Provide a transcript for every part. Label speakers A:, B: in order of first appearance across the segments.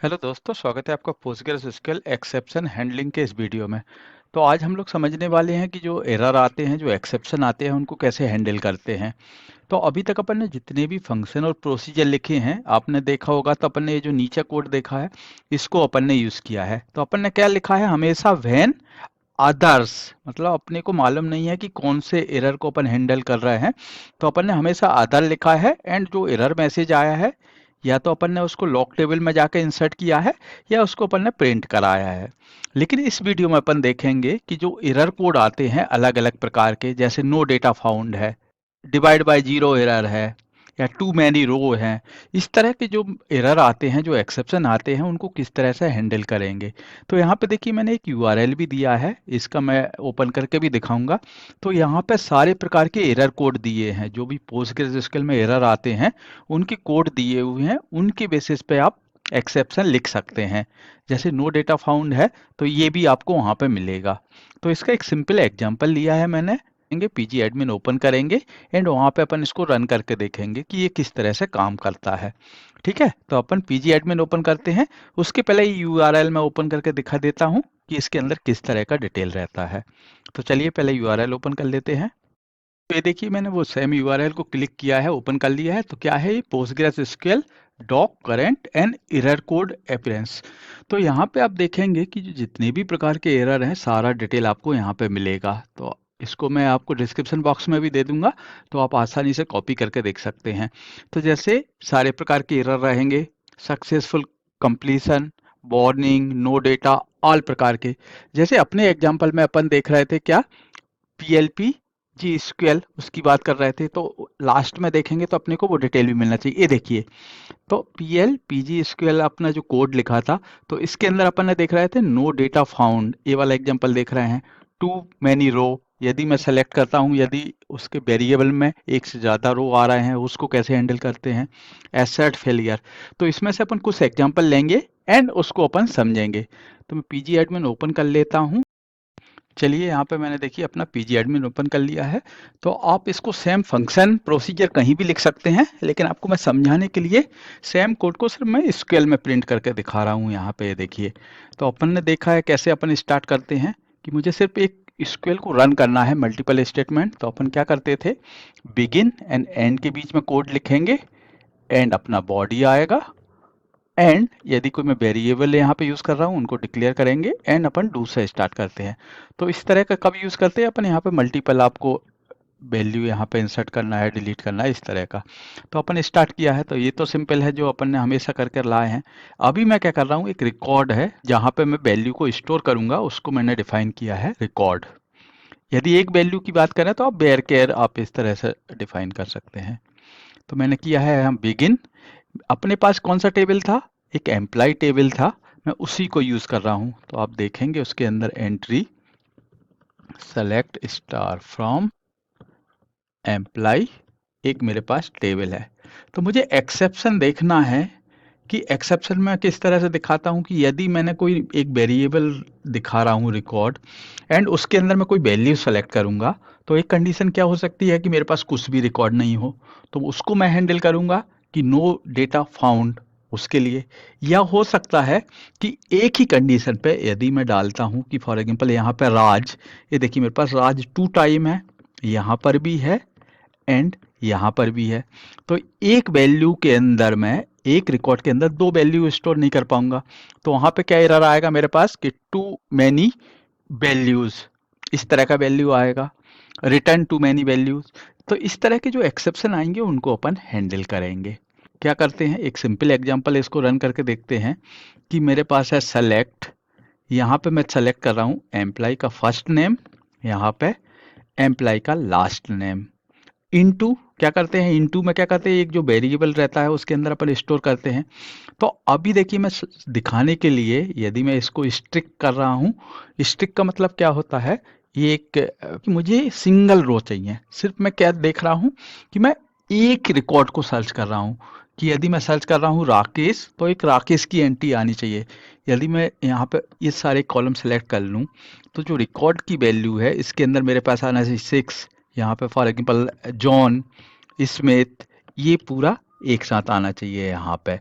A: Hello दोस्तों, स्वागत है आपका पोस्टग्रेसक्यूएल एक्सेप्शन हैंडलिंग के इस वीडियो में। तो आज हम लोग समझने वाले हैं कि जो एरर आते हैं, जो एक्सेप्शन आते हैं, उनको कैसे हैंडल करते हैं। तो अभी तक अपन ने जितने भी फंक्शन और प्रोसीजर लिखे हैं, आपने देखा होगा, तो अपन ने ये जो नीचे कोड देखा है, इसको अपन ने यूज़ किया है। तो अपन ने क्या लिखा है, हमेशा व्हेन अदर्स, मतलब अपने को मालूम नहीं है कि कौन से एरर को अपन हैंडल कर रहे हैं, तो अपन ने हमेशा अदर लिखा है। एंड जो एरर मैसेज आया है, या तो अपन ने उसको लॉक टेबल में जाके इंसर्ट किया है, या उसको अपन ने प्रिंट कराया है। लेकिन इस वीडियो में अपन देखेंगे कि जो एरर कोड आते हैं अलग अलग प्रकार के, जैसे नो डेटा फाउंड है, डिवाइड बाय जीरो एरर है, या टू मैनी रो हैं, इस तरह के जो एरर आते हैं, जो एक्सेप्शन आते हैं, उनको किस तरह से हैंडल करेंगे। तो यहाँ पे देखिए, मैंने एक यूआरएल भी दिया है, इसका मैं ओपन करके भी दिखाऊंगा। तो यहाँ पे सारे प्रकार के एरर कोड दिए हैं, जो भी पोस्टग्रेसक्यूएल में एरर आते हैं उनके कोड दिए हुए हैं, उनके बेसिस पे आप एक्सेप्शन लिख सकते हैं। जैसे नो डेटा फाउंड है, तो ये भी आपको वहाँ पे मिलेगा। तो इसका एक सिंपल एग्जांपल लिया है मैंने। पीजी एडमिन ओपन करेंगे, एंड वहाँ पे अपन इसको रन करके देखेंगे कि ये किस तरह से काम करता है। ठीक है, तो अपन पीजी एडमिन ओपन करते हैं। उसके पहले यूआरएल मैं ओपन करके दिखा देता हूँ कि इसके अंदर किस तरह का डिटेल रहता है। तो चलिए पहले यूआरएल ओपन कर लेते हैं। तो ये देखिए, मैंने वो सेम यूआरएल को क्लिक किया है, ओपन कर लिया है। तो क्या है, ये PostgreSQL doc current and error code appearance. तो यहाँ पे आप देखेंगे कि जो जितने भी प्रकार के एरर हैं, सारा डिटेल आपको यहाँ पे मिलेगा। तो इसको मैं आपको डिस्क्रिप्शन बॉक्स में भी दे दूंगा, तो आप आसानी से कॉपी करके देख सकते हैं। तो जैसे सारे प्रकार के एरर रहेंगे, successful completion, warning, no data, all प्रकार के। जैसे अपने एग्जाम्पल में अपन देख रहे थे क्या, पीएलपी जी स्क्यूएल, उसकी बात कर रहे थे। तो लास्ट में देखेंगे तो अपने को वो डिटेल भी मिलना चाहिए। ये देखिए, तो पीएल पीजी स्क्यूएल अपना जो कोड लिखा था, तो इसके अंदर अपन ने देख रहे थे नो डेटा फाउंड, ये वाला एग्जांपल देख रहे हैं। टू मैनी रो, यदि मैं सेलेक्ट करता हूं, यदि उसके वेरिएबल में एक से ज़्यादा रो आ रहे हैं, उसको कैसे हैंडल करते हैं। एसर्ट फेलियर, तो इसमें से अपन कुछ एग्जांपल लेंगे एंड उसको अपन समझेंगे। तो मैं पीजी एडमिन ओपन कर लेता हूँ। चलिए, यहाँ पे मैंने देखिए अपना पीजी एडमिन ओपन कर लिया है। तो आप इसको सेम फंक्शन प्रोसीजर कहीं भी लिख सकते हैं, लेकिन आपको मैं समझाने के लिए सेम कोड को सिर्फ मैं स्क्यूएल में प्रिंट करके दिखा रहा हूँ। यहाँ पे देखिए, तो अपन ने देखा है कैसे अपन स्टार्ट करते हैं, कि मुझे सिर्फ एक स्क्यूएल को रन करना है, मल्टीपल स्टेटमेंट। तो अपन क्या करते थे, बिगिन एंड एंड के बीच में कोड लिखेंगे, एंड अपना बॉडी आएगा, एंड यदि कोई मैं वेरिएबल यहाँ पे यूज कर रहा हूँ, उनको डिक्लेयर करेंगे, एंड अपन डू से स्टार्ट करते हैं। तो इस तरह का कब यूज करते हैं अपन, यहाँ पे मल्टीपल आपको वैल्यू यहाँ पे इंसर्ट करना है, डिलीट करना है, इस तरह का। तो अपन स्टार्ट किया है, तो ये तो सिंपल है, जो अपन ने हमेशा करके लाए हैं। अभी मैं क्या कर रहा हूँ, एक रिकॉर्ड है जहाँ पे मैं वैल्यू को स्टोर करूंगा, उसको मैंने डिफाइन किया है रिकॉर्ड। यदि एक वैल्यू की बात करें तो आप बेयर केयर आप इस तरह से डिफाइन कर सकते हैं। तो मैंने किया है, हम बिगिन, अपने पास कौन सा टेबल था, एक एम्प्लॉय टेबल था, मैं उसी को यूज कर रहा हूं। तो आप देखेंगे उसके अंदर entry select star from employ, एक मेरे पास टेबल है। तो मुझे एक्सेप्शन देखना है, कि एक्सेप्शन में किस तरह से दिखाता हूं, कि यदि मैंने कोई एक वेरिएबल दिखा रहा हूं रिकॉर्ड, एंड उसके अंदर मैं कोई वैल्यू सेलेक्ट करूंगा, तो एक कंडीशन क्या हो सकती है, कि मेरे पास कुछ भी रिकॉर्ड नहीं हो, तो उसको मैं हैंडल करूंगा कि नो डेटा फाउंड, उसके लिए। या हो सकता है कि एक ही कंडीशन पे यदि मैं डालता हूं, कि फॉर एग्जांपल यहाँ पे राज, ये देखिए मेरे पास राज टू टाइम है, यहाँ पर भी है, एंड यहाँ पर भी है। तो एक वैल्यू के अंदर मैं, एक रिकॉर्ड के अंदर दो वैल्यू स्टोर नहीं कर पाऊंगा। तो वहां पे क्या एरर आएगा मेरे पास, कि टू मैनी वैल्यूज, इस तरह का वैल्यू आएगा, रिटर्न टू मैनी वैल्यूज। तो इस तरह के जो एक्सेप्शन आएंगे, उनको अपन हैंडल करेंगे। क्या करते हैं, एक सिंपल एग्जांपल इसको रन करके देखते हैं। कि मेरे पास है सेलेक्ट, यहाँ पे मैं सेलेक्ट कर रहा हूँ एम्प्लॉय का फर्स्ट नेम, यहाँ पे एम्प्लॉय का लास्ट नेम। इनटू क्या करते हैं, इनटू में क्या करते हैं, एक जो वेरिएबल रहता है उसके अंदर अपन स्टोर करते हैं। तो अभी देखिए, मैं दिखाने के लिए यदि मैं इसको स्ट्रिक कर रहा हूँ, स्ट्रिक का मतलब क्या होता है, ये एक कि मुझे सिंगल रो चाहिए। सिर्फ मैं क्या देख रहा हूँ, कि मैं एक रिकॉर्ड को सर्च कर रहा हूँ। कि यदि मैं सर्च कर रहा हूँ राकेश, तो एक राकेश की एंट्री आनी चाहिए। यदि मैं यहाँ पे ये सारे कॉलम सेलेक्ट कर लूँ, तो जो रिकॉर्ड की वैल्यू है, इसके अंदर मेरे पास आना चाहिए 6, यहाँ पे फॉर एग्जाम्पल जॉन स्मिथ, ये पूरा एक साथ आना चाहिए यहाँ पे।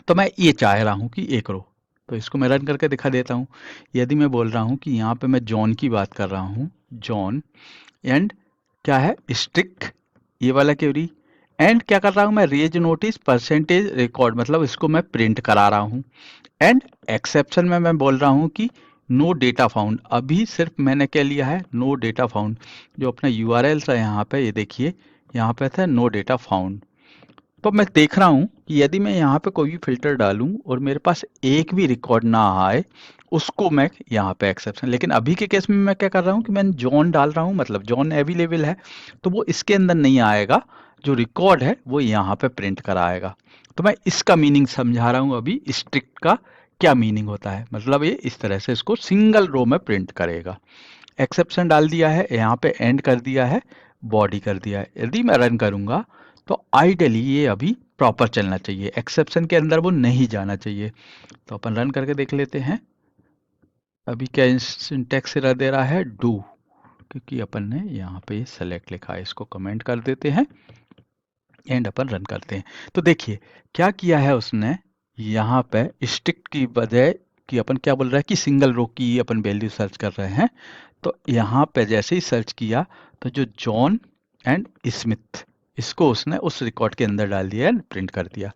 A: तो मैं ये चाह रहा हूँ कि एक रो, तो इसको मैं रन करके दिखा देता हूँ। यदि मैं बोल रहा हूँ कि यहाँ पे मैं जॉन की बात कर रहा हूँ, जॉन एंड क्या है स्ट्रिक्ट, ये वाला क्वेरी, एंड क्या कर रहा हूँ मैं रेज नोटिस परसेंटेज रिकॉर्ड, मतलब इसको मैं प्रिंट करा रहा हूँ। एंड एक्सेप्शन में मैं बोल रहा हूँ कि नो डेटा फाउंड, अभी सिर्फ मैंने क्या लिया है, नो डेटा फाउंड। जो अपना यूआरएल था यहाँ पे, ये देखिए यहाँ पे था नो डेटा फाउंड। तो मैं देख रहा हूँ कि यदि मैं यहाँ पे कोई भी फिल्टर डालूं और मेरे पास एक भी रिकॉर्ड ना आए, उसको मैं यहाँ पे एक्सेप्शन, लेकिन अभी के केस में मैं क्या कर रहा हूँ कि मैं जॉन डाल रहा हूँ, मतलब जॉन अवेलेबल है, तो वो इसके अंदर नहीं आएगा, जो रिकॉर्ड है वो यहाँ पे प्रिंट कराएगा। तो मैं इसका मीनिंग समझा रहा हूँ अभी, स्ट्रिक्ट का क्या मीनिंग होता है, मतलब ये इस तरह से इसको सिंगल रो में प्रिंट करेगा। एक्सेप्शन डाल दिया है, यहाँ पे एंड कर दिया है, बॉडी कर दिया है। यदि मैं रन करूंगा तो आइडियली ये अभी प्रॉपर चलना चाहिए, एक्सेप्शन के अंदर वो नहीं जाना चाहिए। तो अपन रन करके देख लेते हैं। अभी क्या सिंटैक्स एरर दे रहा है, डू, क्योंकि अपन ने यहाँ पे सेलेक्ट लिखा है, इसको कमेंट कर देते हैं एंड अपन रन करते हैं। तो देखिए क्या किया है उसने, यहाँ पे स्ट्रिक्ट की बजाय कि अपन क्या बोल रहा है कि सिंगल रो की अपन वैल्यू सर्च कर रहे हैं, तो यहाँ पे जैसे ही सर्च किया तो जो जॉन एंड स्मिथ, इसको उसने उस रिकॉर्ड के अंदर डाल दिया एंड प्रिंट कर दिया।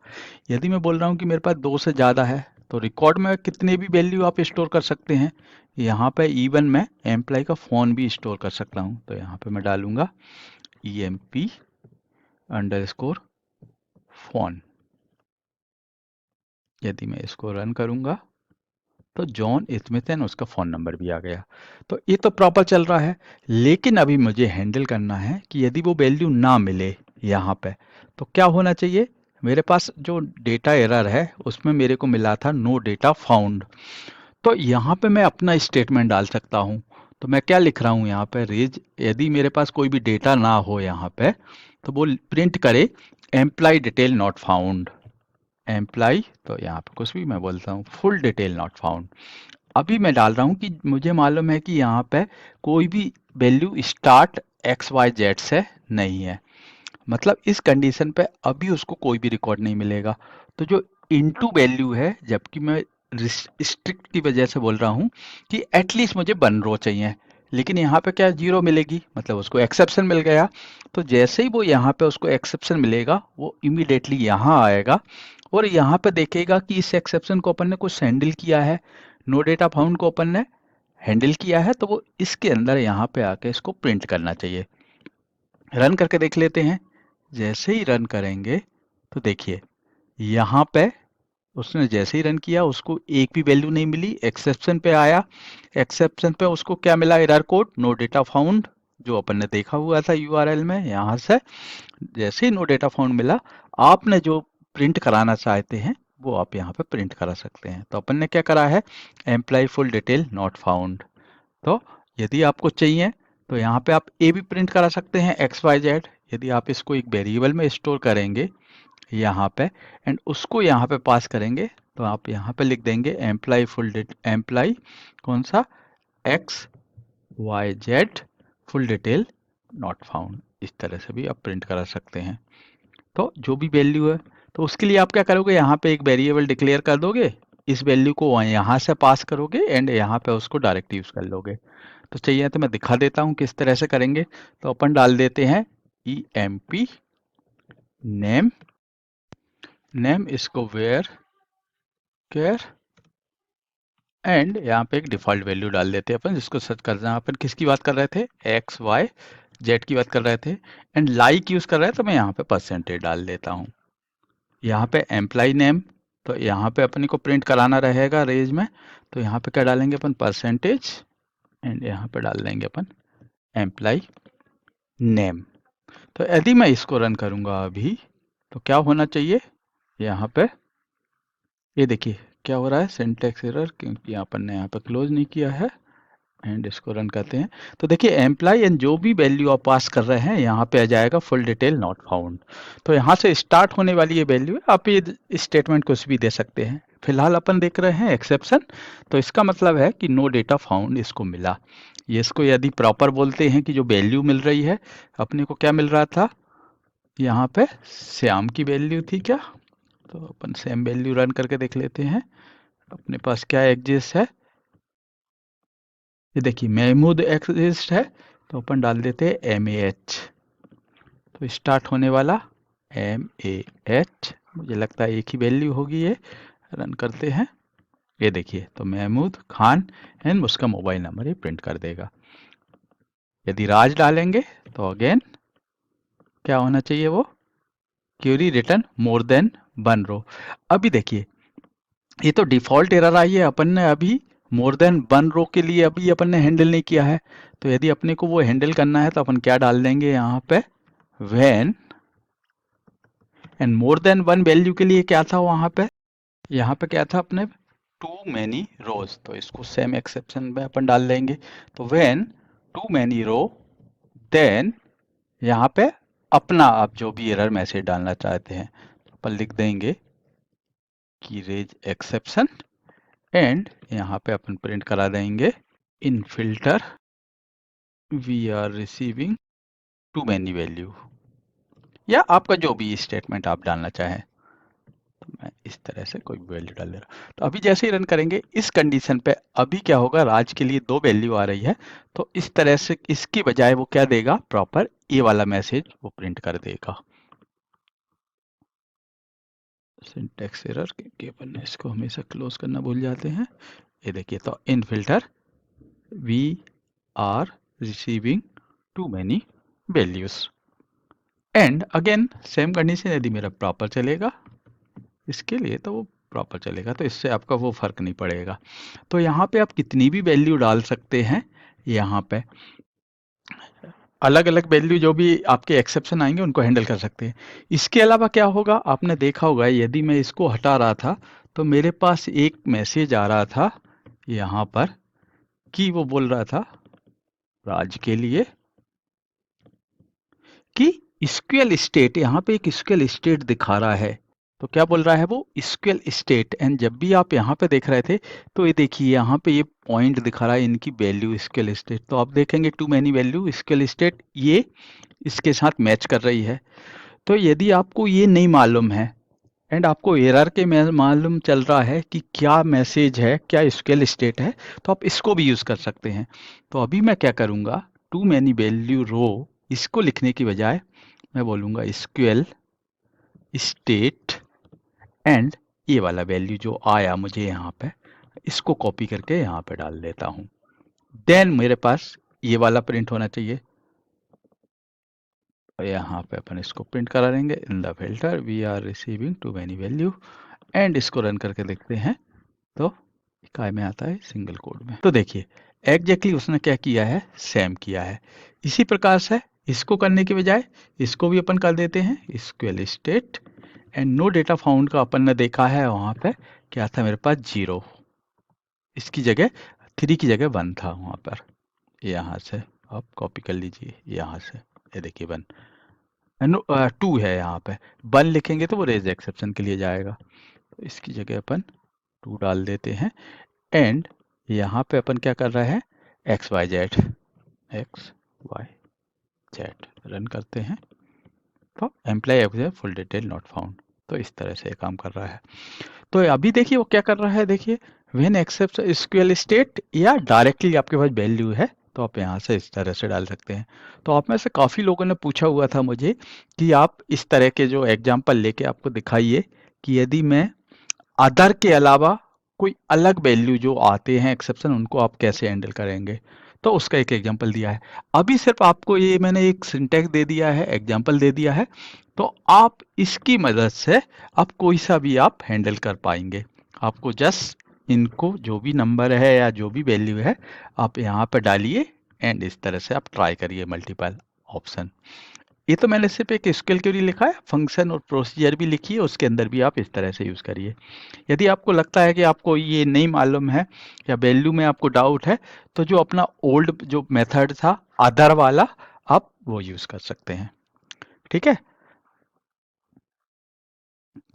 A: यदि मैं बोल रहा हूँ कि मेरे पास 2 से ज़्यादा है, तो रिकॉर्ड में कितने भी वैल्यू आप स्टोर कर सकते हैं। यहाँ पे इवन मैं एम्प्लॉय का फ़ोन भी स्टोर कर सकता हूँ, तो यहाँ पे मैं डालूंगा EMP_फ़ोन। यदि मैं इसको रन करूंगा तो जॉन स्मिथ एंड उसका फ़ोन नंबर भी आ गया। तो ये तो प्रॉपर चल रहा है, लेकिन अभी मुझे हैंडल करना है कि यदि वो वैल्यू ना मिले यहाँ पे, तो क्या होना चाहिए। मेरे पास जो डेटा एरर है उसमें मेरे को मिला था नो डेटा फाउंड, तो यहाँ पे मैं अपना स्टेटमेंट डाल सकता हूँ। तो मैं क्या लिख रहा हूँ यहाँ पे, रेज, यदि मेरे पास कोई भी डेटा ना हो यहाँ पे, तो वो प्रिंट करे employ detail not found, employ, तो यहाँ पे कुछ भी मैं बोलता हूँ फुल डिटेल नॉट फाउंड। अभी मैं डाल रहा हूँ कि मुझे मालूम है कि यहाँ पे कोई भी वैल्यू स्टार्ट XYZ से नहीं है, मतलब इस कंडीशन पे अभी उसको कोई भी रिकॉर्ड नहीं मिलेगा। तो जो इनटू वैल्यू है, जबकि मैं स्ट्रिक्ट की वजह से बोल रहा हूँ कि एटलीस्ट मुझे 1 रो चाहिए, लेकिन यहाँ पे क्या 0 मिलेगी, मतलब उसको एक्सेप्शन मिल गया। तो जैसे ही वो यहाँ पे उसको एक्सेप्शन मिलेगा, वो इमीडिएटली यहाँ आएगा और यहाँ पे देखेगा कि इस एक्सेप्शन को अपन ने कुछ हैंडल किया है, नो डेटा फाउंड को अपन ने हैंडल किया है, तो वो इसके अंदर यहाँ पे आके इसको प्रिंट करना चाहिए। रन करके देख लेते हैं। जैसे ही रन करेंगे तो देखिए यहाँ पे उसने जैसे ही रन किया उसको एक भी वैल्यू नहीं मिली, एक्सेप्शन पे आया, एक्सेप्शन पे उसको क्या मिला, error code no data found, जो अपन ने देखा हुआ था यूआरएल में। यहाँ से जैसे ही नो डेटा फाउंड मिला, आपने जो प्रिंट कराना चाहते हैं वो आप यहाँ पे प्रिंट करा सकते हैं। तो अपन ने क्या करा है, employ full detail not found. तो यदि आपको चाहिए तो यहाँ पे आप ए भी प्रिंट करा सकते हैं XYZ। यदि आप इसको एक वेरिएबल में स्टोर करेंगे यहाँ पे एंड उसको यहाँ पे पास करेंगे, तो आप यहाँ पे लिख देंगे एम्प्लॉय फुल एम्प्लॉय कौन सा XYZ full detail not found, इस तरह से भी आप प्रिंट करा सकते हैं। तो जो भी वैल्यू है, तो उसके लिए आप क्या करोगे, यहाँ पे एक वेरिएबल डिक्लेयर कर दोगे, इस वैल्यू को यहाँ से पास करोगे एंड यहाँ पे उसको डायरेक्ट यूज कर लोगे। तो चाहिए तो मैं दिखा देता हूँ किस तरह से करेंगे। तो अपन डाल देते हैं EMP नेम, नेम इसको वेयर केयर एंड यहाँ पे एक डिफॉल्ट वैल्यू डाल देते हैं अपन, जिसको सर्च करना है। अपन किसकी बात कर रहे थे, XYZ की बात कर रहे थे एंड लाइक यूज कर रहे हैं, तो मैं यहाँ पे परसेंटेज डाल देता हूँ। यहाँ पे एम्प्लॉय नेम, तो यहाँ पे अपने को प्रिंट कराना रहेगा रेंज में, तो यहाँ पे क्या डालेंगे अपन, परसेंटेज एंड यहाँ पे डाल देंगे अपन एम्प्लॉय नेम। तो यदि मैं इसको रन करूंगा अभी, तो क्या होना चाहिए, यहाँ पे ये देखिए क्या हो रहा है, सिंटैक्स एरर, क्योंकि अपन ने यहाँ पे क्लोज नहीं किया है एंड इसको रन करते हैं। तो देखिए एम्प्लॉय एंड जो भी वैल्यू आप पास कर रहे हैं यहाँ पे आ जाएगा फुल डिटेल नॉट फाउंड। तो यहाँ से स्टार्ट होने वाली ये वैल्यू है, आप ये स्टेटमेंट कुछ भी दे सकते हैं। फिलहाल अपन देख रहे हैं एक्सेप्शन, तो इसका मतलब है कि नो डेटा फाउंड इसको मिला। ये इसको यदि प्रॉपर बोलते हैं कि जो वैल्यू मिल रही है, अपने को क्या मिल रहा था, यहाँ पे श्याम की वैल्यू थी क्या, तो अपन सेम वैल्यू रन करके देख लेते हैं अपने पास क्या एग्जिस्ट है। ये देखिए महमूद एग्जिस्ट है, तो अपन डाल देते हैं MAH। तो स्टार्ट होने वाला MAH, मुझे लगता है एक ही वैल्यू होगी ये। रन करते हैं, ये देखिए तो महमूद खान एंड उसका मोबाइल नंबर ये प्रिंट कर देगा। यदि राज डालेंगे तो अगेन क्या होना चाहिए, वो क्यूरी रिटर्न मोर देन 1 रो। अभी देखिए ये तो डिफॉल्ट एरर आई है, अपन ने अभी मोर देन 1 रो के लिए अभी अपन ने हैंडल नहीं किया है। तो यदि अपने को वो हैंडल करना है तो अपन क्या डाल देंगे यहाँ पे, when and more than 1 value के लिए क्या था वहां पे, यहाँ पे क्या था अपने टू मैनी रोज, तो इसको सेम एक्सेप्शन में अपन डाल देंगे। तो when too many row, then यहाँ पे अपना आप जो भी एरर मैसेज डालना चाहते हैं अपन लिख देंगे कि रेज एक्सेप्शन, एंड यहाँ पे अपन प्रिंट करा देंगे in filter we are receiving too many value, या आपका जो भी स्टेटमेंट आप डालना चाहें। तो मैं इस तरह से कोई भी वैल्यू डाल दे रहा हूँ। तो अभी जैसे ही रन करेंगे इस कंडीशन पे अभी क्या होगा, राज के लिए 2 वैल्यू आ रही है, तो इस तरह से इसकी बजाय वो क्या देगा, प्रॉपर ए वाला मैसेज वो प्रिंट कर देगा। सिंटैक्स एरर क्योंकि अपन इसको हमेशा क्लोज करना भूल जाते हैं। ये देखिए तो in filter we are receiving too many values, and again same condition, यदि मेरा प्रॉपर चलेगा इसके लिए तो वो प्रॉपर चलेगा, तो इससे आपका वो फर्क नहीं पड़ेगा। तो यहाँ पे आप कितनी भी वैल्यू डाल सकते हैं, यहाँ पे अलग अलग वैल्यू जो भी आपके एक्सेप्शन आएंगे उनको हैंडल कर सकते हैं। इसके अलावा क्या होगा, आपने देखा होगा यदि मैं इसको हटा रहा था तो मेरे पास एक मैसेज आ रहा था यहाँ पर कि वो बोल रहा था राज के लिए कि स्क्वेल स्टेट, यहाँ पे एक स्क्वेल स्टेट दिखा रहा है। तो क्या बोल रहा है वो, स्क्वेल स्टेट, एंड जब भी आप यहाँ पे देख रहे थे तो ये देखिए यहाँ पे ये पॉइंट दिखा रहा है इनकी वैल्यू स्क्वेल स्टेट। तो आप देखेंगे too many value SQL state ये इसके साथ मैच कर रही है। तो यदि आपको ये नहीं मालूम है एंड आपको एरर के मालूम चल रहा है कि क्या मैसेज है, क्या स्क्वेल स्टेट है, तो आप इसको भी यूज कर सकते हैं। तो अभी मैं क्या करूँगा, टू मैनी वैल्यू रो इसको लिखने की बजाय मैं बोलूँगा स्क्वेल स्टेट, एंड ये वाला वैल्यू जो आया मुझे यहाँ पे इसको कॉपी करके यहाँ पे डाल देता हूँ। देन मेरे पास ये वाला प्रिंट होना चाहिए, यहाँ पे अपन इसको प्रिंट करा देंगे in the filter we are receiving too many value, and इसको रन करके देखते हैं तो काय में आता है, सिंगल कोड में। तो देखिए एग्जैक्टली उसने क्या किया है, सेम किया है। इसी प्रकार से इसको करने के बजाय इसको भी अपन कर देते हैं SQL state, and no data found का अपन ने देखा है वहाँ पे क्या था, मेरे पास 0, इसकी जगह 3 की जगह 1 था वहाँ पर। यहाँ से आप कॉपी कर लीजिए, यहाँ से ये देखिए 1, 2 है यहाँ पे, 1 लिखेंगे तो वो रेज एक्सेप्शन के लिए जाएगा। तो इसकी जगह अपन 2 डाल देते हैं, एंड यहाँ पे अपन क्या कर रहे हैं, XYZ रन करते हैं तो employ full detail not found. तो इस तरह से काम कर रहा है। तो अभी देखिए वो क्या कर रहा है, देखिए व्हेन एक्सेप्ट स्क्वेल स्टेट, या डायरेक्टली आपके पास वैल्यू है तो आप यहाँ से इस तरह से डाल सकते हैं। तो आप में से काफ़ी लोगों ने पूछा हुआ था मुझे कि आप इस तरह के जो एग्जाम्पल लेके आपको दिखाइए कि यदि मैं अदर के अलावा कोई अलग वैल्यू जो आते हैं एक्सेप्शन उनको आप कैसे हैंडल करेंगे। तो उसका एक एग्जांपल दिया है। अभी सिर्फ आपको ये मैंने एक सिंटैक्स दे दिया है, एग्जांपल दे दिया है, तो आप इसकी मदद से आप कोई सा भी आप हैंडल कर पाएंगे। आपको जस्ट इनको जो भी नंबर है या जो भी वैल्यू है आप यहाँ पर डालिए, एंड इस तरह से आप ट्राई करिए मल्टीपल ऑप्शन। ये तो मैंने सिर्फ एक स्क्वेल क्वेरी लिखा है, फंक्शन और प्रोसीजर भी लिखी है, उसके अंदर भी आप इस तरह से यूज़ करिए। यदि आपको लगता है कि आपको ये नहीं मालूम है या वैल्यू में आपको डाउट है, तो जो अपना ओल्ड जो मेथड था अदर वाला आप वो यूज़ कर सकते हैं। ठीक है,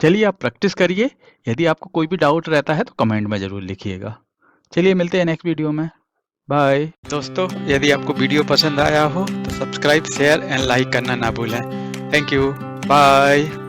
A: चलिए आप प्रैक्टिस करिए। यदि आपको कोई भी डाउट रहता है तो कमेंट में ज़रूर लिखिएगा। चलिए मिलते हैं नेक्स्ट वीडियो में, बाय। दोस्तों यदि आपको वीडियो पसंद आया हो तो सब्सक्राइब, शेयर एंड लाइक करना ना भूलें। Thank you, bye.